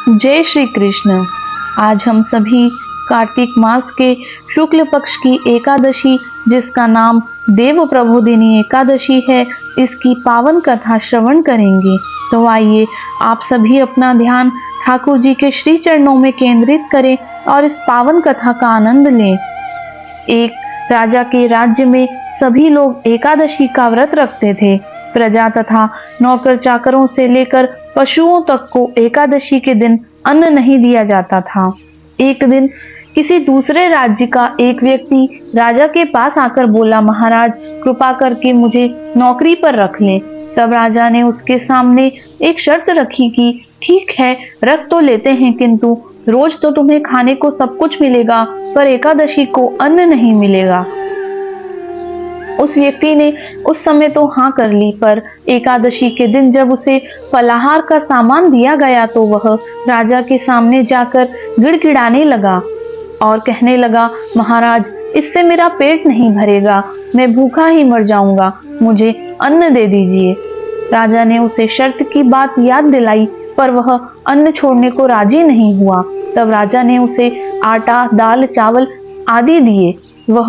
जय श्री कृष्ण। आज हम सभी कार्तिक मास के शुक्ल पक्ष की एकादशी, जिसका नाम देव प्रबोधिनी एकादशी है, इसकी पावन कथा श्रवण करेंगे। तो आइए आप सभी अपना ध्यान ठाकुर जी के श्री चरणों में केंद्रित करें और इस पावन कथा का आनंद लें। एक राजा के राज्य में सभी लोग एकादशी का व्रत रखते थे। प्रजा तथा नौकर चाकरों से लेकर पशुओं तक को एकादशी के दिन अन्न नहीं दिया जाता था। एक दिन किसी दूसरे राज्य का एक व्यक्ति राजा के पास आकर बोला, महाराज कृपा करके मुझे नौकरी पर रख लें। तब राजा ने उसके सामने एक शर्त रखी कि ठीक है, रख तो लेते हैं, किंतु रोज तो तुम्हें खाने को सब कुछ मिलेगा, पर एकादशी को अन्न नहीं मिलेगा। उस व्यक्ति ने उस समय तो हाँ कर ली, पर एकादशी के दिन जब उसे फलाहार का सामान दिया गया तो वह राजा के सामने जाकर गिड़गिड़ाने लगा और कहने लगा, महाराज इससे मेरा पेट नहीं भरेगा, मैं भूखा ही मर जाऊंगा, मुझे अन्न दे दीजिए। राजा ने उसे शर्त की बात याद दिलाई, पर वह अन्न छोड़ने को राजी नहीं हुआ। तब राजा ने उसे आटा, दाल, चावल आदि दिए। वह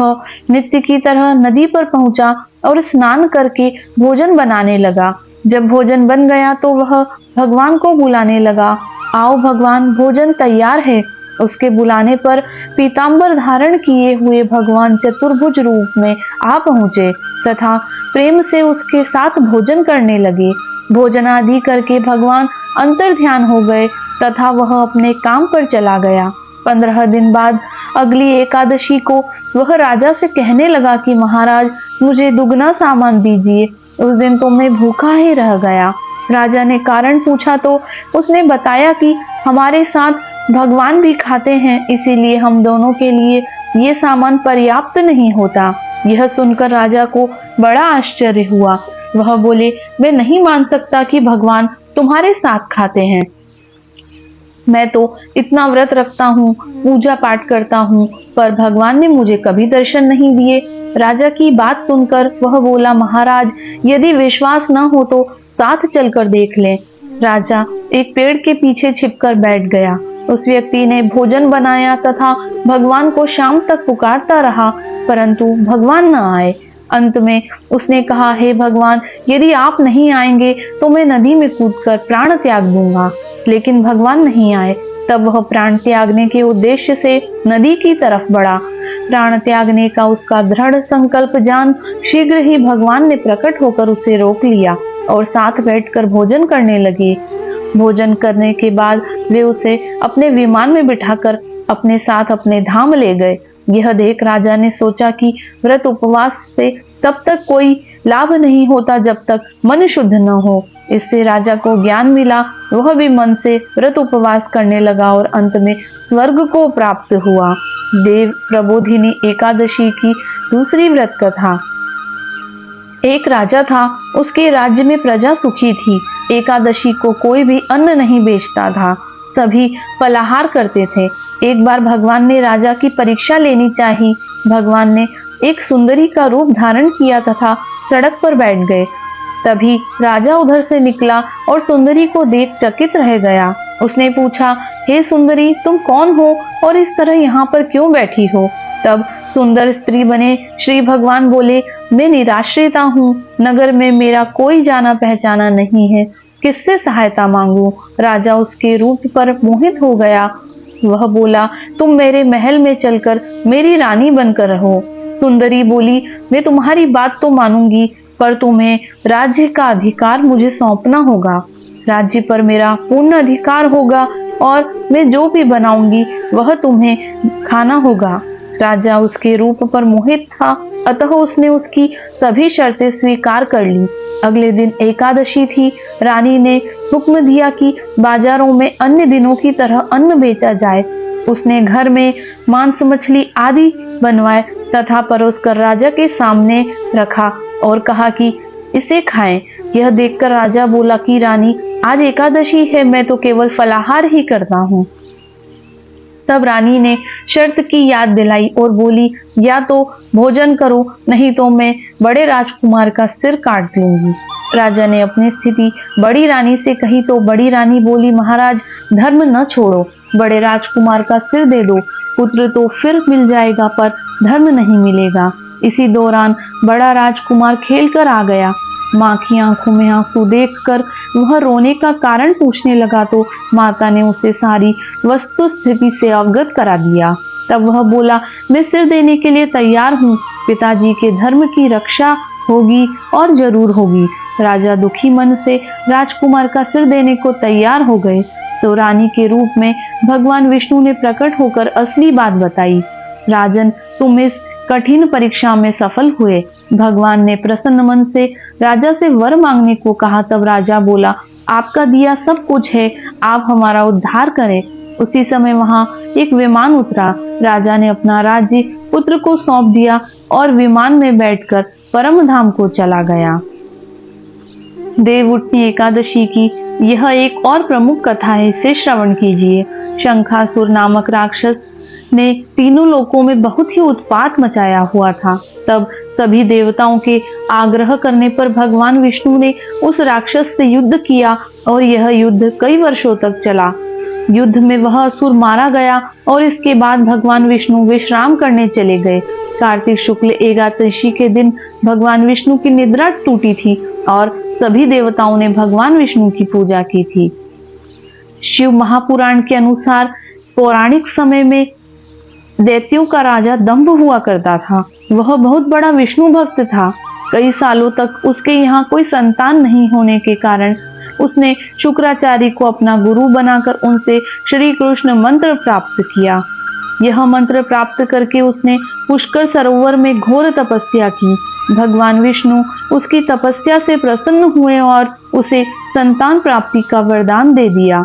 नित्य की तरह नदी पर पहुंचा और स्नान करके भोजन बनाने लगा। जब भोजन बन गया तो वह भगवान को बुलाने लगा, आओ भगवान, भोजन तैयार है। उसके बुलाने पर पीतांबर धारण किए हुए भगवान चतुर्भुज रूप में आ पहुंचे तथा प्रेम से उसके साथ भोजन करने लगे। भोजन आदि करके भगवान अंतर्ध्यान हो गए तथा वह अपने काम पर चला गया। 15 दिन बाद अगली एकादशी को वह राजा से कहने लगा कि महाराज मुझे दुगना सामान दीजिए, उस दिन तो मैं भूखा ही रह गया। राजा ने कारण पूछा तो उसने बताया कि हमारे साथ भगवान भी खाते हैं, इसीलिए हम दोनों के लिए ये सामान पर्याप्त नहीं होता। यह सुनकर राजा को बड़ा आश्चर्य हुआ। वह बोले, मैं नहीं मान सकता कि भगवान तुम्हारे साथ खाते हैं। मैं तो इतना व्रत रखता हूँ, पूजा पाठ करता हूँ, पर भगवान ने मुझे कभी दर्शन नहीं दिए। राजा की बात सुनकर वह बोला, महाराज यदि विश्वास न हो तो साथ चलकर देख लें। राजा एक पेड़ के पीछे छिपकर बैठ गया। उस व्यक्ति ने भोजन बनाया तथा भगवान को शाम तक पुकारता रहा, परंतु भगवान न आए। अंत में उसने कहा, हे भगवान, यदि आप नहीं आएंगे तो मैं नदी में कूदकर प्राण त्याग दूंगा। लेकिन भगवान नहीं आए। तब वह प्राण त्यागने के उद्देश्य से नदी की तरफ बढ़ा। प्राण त्यागने का उसका दृढ़ संकल्प जान शीघ्र ही भगवान ने प्रकट होकर उसे रोक लिया और साथ बैठकर भोजन करने लगे। भोजन करने के बाद वे उसे अपने विमान में बिठाकर अपने साथ अपने धाम ले गए। यह देख राजा ने सोचा कि व्रत उपवास से तब तक कोई लाभ नहीं होता जब तक मन शुद्ध न हो। इससे राजा को ज्ञान मिला। वह भी मन से व्रत उपवास करने लगा और अंत में स्वर्ग को प्राप्त हुआ। देव प्रबोधिनी एकादशी की दूसरी व्रत कथा। एक राजा था, उसके राज्य में प्रजा सुखी थी। एकादशी को कोई भी अन्न नहीं बेचता था, सभी फलाहार करते थे। एक बार भगवान ने राजा की परीक्षा लेनी चाहिए। भगवान ने एक सुंदरी का रूप धारण किया तथा सड़क पर बैठ गए। तभी राजा उधर से निकला और सुंदरी को देख चकित रह गया। उसने पूछा, हे सुंदरी, तुम कौन हो और इस तरह यहाँ पर क्यों बैठी हो? तब सुंदर स्त्री बने श्री भगवान बोले, मैं निराश्रिता हूँ, नगर में मेरा कोई जाना पहचाना नहीं है, किससे सहायता मांगू? राजा उसके रूप पर मोहित हो गया। वह बोला, तुम मेरे महल में चलकर मेरी रानी बनकर रहो। सुंदरी बोली, मैं तुम्हारी बात तो मानूंगी, पर तुम्हें राज्य का अधिकार मुझे सौंपना होगा। राज्य पर मेरा पूर्ण अधिकार होगा और मैं जो भी बनाऊंगी वह तुम्हें खाना होगा। राजा उसके रूप पर मोहित था, अतः उसने उसकी सभी शर्तें स्वीकार कर ली। अगले दिन एकादशी थी। रानी ने हुक्म दिया कि बाजारों में अन्य दिनों की तरह अन्न बेचा जाए। उसने घर में मांस, मछली आदि बनवाए तथा परोसकर राजा के सामने रखा और कहा कि इसे खाएं। यह देखकर राजा बोला कि रानी, आज एकादशी है, मैं तो केवल फलाहार ही करता हूँ। तब रानी ने शर्त की याद दिलाई और बोली, या तो भोजन करो, नहीं तो मैं बड़े राजकुमार का सिर काट लूंगी। राजा ने अपनी स्थिति बड़ी रानी से कही तो बड़ी रानी बोली, महाराज धर्म न छोड़ो, बड़े राजकुमार का सिर दे दो, पुत्र तो फिर मिल जाएगा पर धर्म नहीं मिलेगा। इसी दौरान बड़ा राजकुमार खेल कर आ गया। माँ की आंखों में आंसू देखकर वह रोने का कारण पूछने लगा तो माता ने उसे सारी वस्तु स्थिति से अवगत करा दिया। तब वह बोला, मैं सिर देने के लिए तैयार हूँ, पिताजी के धर्म की रक्षा होगी और जरूर होगी। राजा दुखी मन से राजकुमार का सिर देने को तैयार हो गए तो रानी के रूप में भगवान विष्णु ने प्रकट होकर असली बात बताई। राजन, तुम इस कठिन परीक्षा में सफल हुए। भगवान ने प्रसन्न मन से राजा से वर मांगने को कहा। तब राजा बोला, आपका दिया सब कुछ है, आप हमारा उद्धार करें। उसी समय वहां एक विमान उतरा। राजा ने अपना राज्य पुत्र को सौंप दिया और विमान में बैठकर परम धाम को चला गया। देवउठनी एकादशी की यह एक और प्रमुख कथा है, इसे श्रवण कीजिए। शंखासुर नामक राक्षस ने तीनों लोकों में बहुत ही उत्पात मचाया हुआ था। तब सभी देवताओं के आग्रह करने पर भगवान विष्णु ने उस राक्षस से युद्ध किया और यह युद्ध कई वर्षों तक चला। युद्ध में वह असुर मारा गया और इसके बाद भगवान विष्णु विश्राम करने चले गए। कार्तिक शुक्ल एकादशी के दिन भगवान विष्णु की निद्रा टूटी थी और सभी देवताओं ने भगवान विष्णु की पूजा की थी। शिव महापुराण के अनुसार पौराणिक समय में दैत्यों का राजा दंभ हुआ करता था। वह बहुत बड़ा विष्णु भक्त था। कई सालों तक उसके यहाँ कोई संतान नहीं होने के कारण उसने शुक्राचार्य को अपना गुरु बनाकर उनसे श्री कृष्ण मंत्र प्राप्त किया। यह मंत्र प्राप्त करके उसने पुष्कर सरोवर में घोर तपस्या की। भगवान विष्णु उसकी तपस्या से प्रसन्न हुए और उसे संतान प्राप्ति का वरदान दे दिया।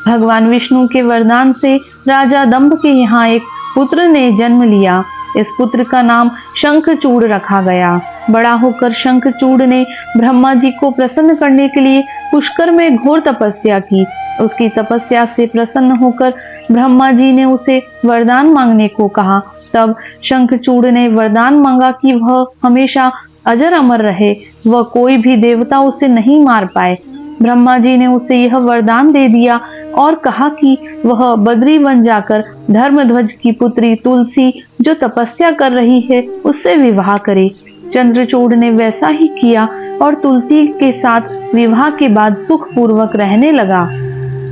भगवान विष्णु के वरदान से राजा दंभ के यहाँ एक पुत्र ने जन्म लिया। इस पुत्र का नाम शंखचूड़ रखा गया। बड़ा होकर शंखचूड़ ने ब्रह्मा जी को प्रसन्न करने के लिए पुष्कर में घोर तपस्या की। उसकी तपस्या से प्रसन्न होकर ब्रह्मा जी ने उसे वरदान मांगने को कहा। तब शंखचूड़ ने वरदान मांगा कि वह हमेशा अजर अमर रहे, वह कोई भी देवता उसे नहीं मार पाए। ब्रह्मा जी ने उसे यह वरदान दे दिया और कहा कि वह बद्री वन जाकर धर्मध्वज की पुत्री तुलसी जो तपस्या कर रही है उससे विवाह करे। चंद्रचूड़ ने वैसा ही किया और तुलसी के साथ विवाह के बाद सुखपूर्वक रहने लगा।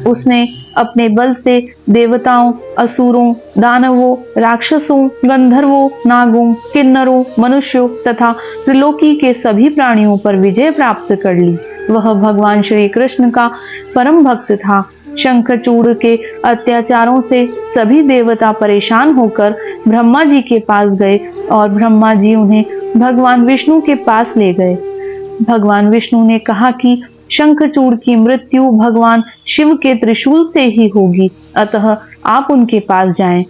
उसने अपने बल से देवताओं, असुरों, दानवों, राक्षसों, गंधर्वों, नागों, किन्नरों, मनुष्यों तथा त्रिलोकी के सभी प्राणियों पर विजय प्राप्त कर ली। वह भगवान श्री कृष्ण का परम भक्त था। शंखचूड़ के अत्याचारों से सभी देवता परेशान होकर ब्रह्मा जी के पास गए और ब्रह्मा जी उन्हें भगवान विष्णु के पास ले गए। भगवान विष्णु ने कहा कि शंखचूड़ की मृत्यु भगवान शिव के त्रिशूल से ही होगी, अतः आप उनके पास जाएं।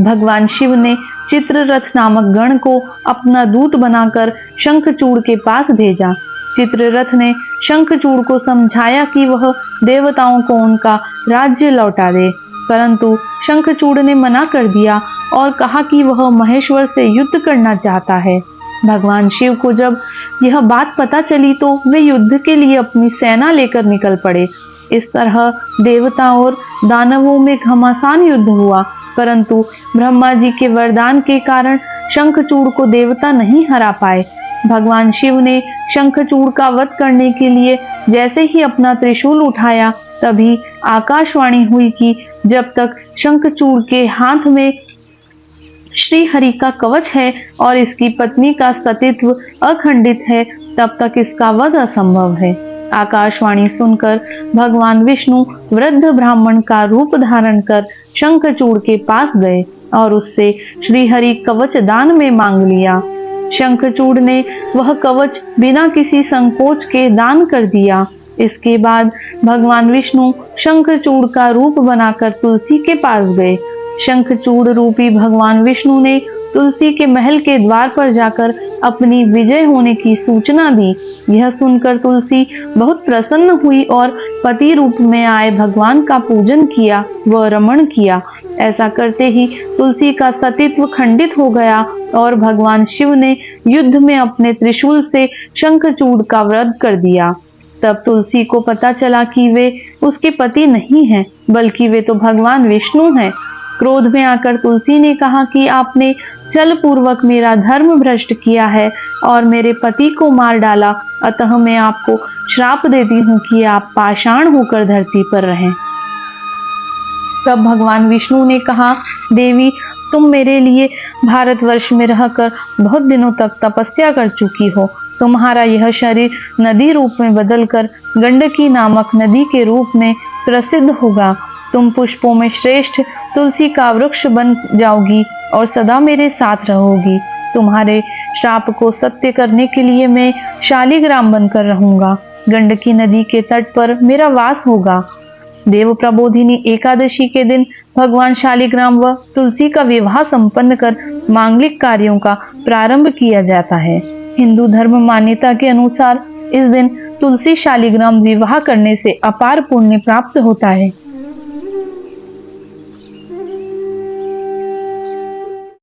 भगवान शिव ने चित्ररथ नामक गण को अपना दूत बनाकर शंखचूड़ के पास भेजा। चित्ररथ ने शंखचूड़ को समझाया कि वह देवताओं को उनका राज्य लौटा दे, परंतु शंखचूड़ ने मना कर दिया और कहा कि वह महेश्वर से युद्ध करना चाहता है। भगवान शिव को जब यह बात पता चली तो वे युद्ध के लिए अपनी सेना लेकर निकल पड़े। इस तरह देवता और दानवों में घमासान युद्ध हुआ, परंतु ब्रह्मा जी के वरदान के कारण शंखचूड़ को देवता नहीं हरा पाए। भगवान शिव ने शंखचूड़ का वध करने के लिए जैसे ही अपना त्रिशूल उठाया तभी आकाशवाणी हुई कि जब तक शंखचूड़ के हाथ में श्री हरि का कवच है और इसकी पत्नी का सतीत्व अखंडित है तब तक इसका वध असंभव है। आकाशवाणी सुनकर भगवान विष्णु वृद्ध ब्राह्मण का रूप धारण कर शंखचूड़ के पास गए और उससे श्री हरि कवच दान में मांग लिया। शंखचूड़ ने वह कवच बिना किसी संकोच के दान कर दिया। इसके बाद भगवान विष्णु शंखचूड़ का रूप बनाकर तुलसी के पास गए। शंखचूड़ रूपी भगवान विष्णु ने तुलसी के महल के द्वार पर जाकर अपनी विजय होने की सूचना दी। यह सुनकर तुलसी बहुत प्रसन्न हुई और पति रूप में आए भगवान का पूजन किया व रमण किया। ऐसा करते ही तुलसी का सतीत्व खंडित हो गया और भगवान शिव ने युद्ध में अपने त्रिशूल से शंखचूड़ का वध कर दिया। तब तुलसी को पता चला कि वे उसके पति नहीं हैं, बल्कि वे तो भगवान विष्णु हैं। क्रोध में आकर तुलसी ने कहा कि आपने छल पूर्वक मेरा धर्म भ्रष्ट किया है और मेरे पति को मार डाला, अतः मैं आपको श्राप देती हूँ कि आप पाषाण होकर धरती पर रहें। तब भगवान विष्णु ने कहा, देवी, तुम मेरे लिए भारतवर्ष में रहकर बहुत दिनों तक तपस्या कर चुकी हो। तुम्हारा यह शरीर नदी रूप में बदलकर गंडकी नामक नदी के रूप में प्रसिद्ध होगा। तुम पुष्पों में श्रेष्ठ तुलसी का वृक्ष बन जाओगी और सदा मेरे साथ रहोगी। तुम्हारे श्राप को सत्य करने के लिए मैं शालिग्राम बनकर रहूंगा। गंडकी नदी के तट पर मेरा वास होगा। देव प्रबोधिनी एकादशी के दिन भगवान शालिग्राम व तुलसी का विवाह संपन्न कर मांगलिक कार्यों का प्रारंभ किया जाता है। हिंदू धर्म मान्यता के अनुसार इस दिन तुलसी शालिग्राम विवाह करने से अपार पुण्य प्राप्त होता है।